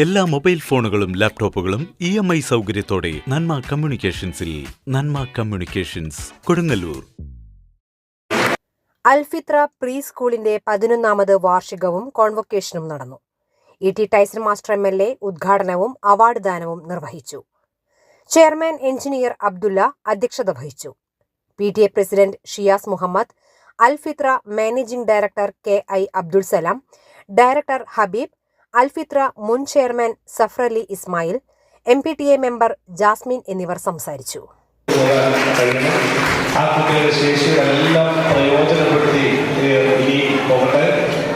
എല്ലാ മൊബൈൽ ഫോണുകളും ലാപ്ടോപ്പുകളും EMI സൗകര്യത്തോടെ നന്മ കമ്മ്യൂണിക്കേഷൻസിൽ. നന്മ കമ്മ്യൂണിക്കേഷൻസ്, കൊടുങ്ങല്ലൂർ. അൽഫിത്ര പ്രീ സ്കൂളിന്റെ 11ാമത് വാർഷികവും കോൺവൊക്കേഷനും നടന്നു. ET ടൈസൺ മാസ്റ്റർ MLA ഉദ്ഘാടനവും അവാർഡ് ദാനവും നിർവഹിച്ചു. ചെയർമാൻ എഞ്ചിനീയർ അബ്ദുള്ള അധ്യക്ഷത വഹിച്ചു. PTA president Shiyas Muhammad, Alfitra managing director KI Abdul Salam, director Habeeb, Alfitra മുൻ chairman Safrali Ismail, MPTA member Jasmine എന്നിവർ സംസാരിച്ചു. ആ കുട്ടികളുടെ ശേഷികളെല്ലാം പ്രയോജനപ്പെടുത്തി ഇനി പോകട്ടെ.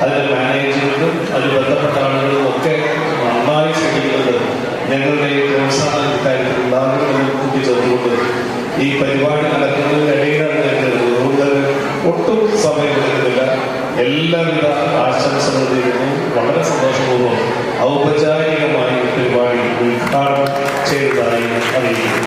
അതിന്റെ മാനേജ്മെന്റും അതിൽ ബന്ധപ്പെട്ട ആളുകളും ഒക്കെ നന്നായി ശ്രമിക്കുന്നത് ഞങ്ങളുടെ പ്രോത്സാഹന കാര്യത്തിൽ ഉണ്ടാകുമെന്ന് കൂട്ടിച്ചേർത്തുകൊണ്ട് ഈ പരിപാടി നടക്കുന്നതിനിടയിലാണ് അതുകൊണ്ട് ഒട്ടും സമയം കൊടുക്കുന്നില്ല. എല്ലാവിധ ആശംസകളും നേരുന്നു. വളരെ സന്തോഷപൂർവ്വം ഔപചാരികമായി പരിപാടി ഉദ്ഘാടനം ചെയ്തതായി അറിയിക്കുന്നു.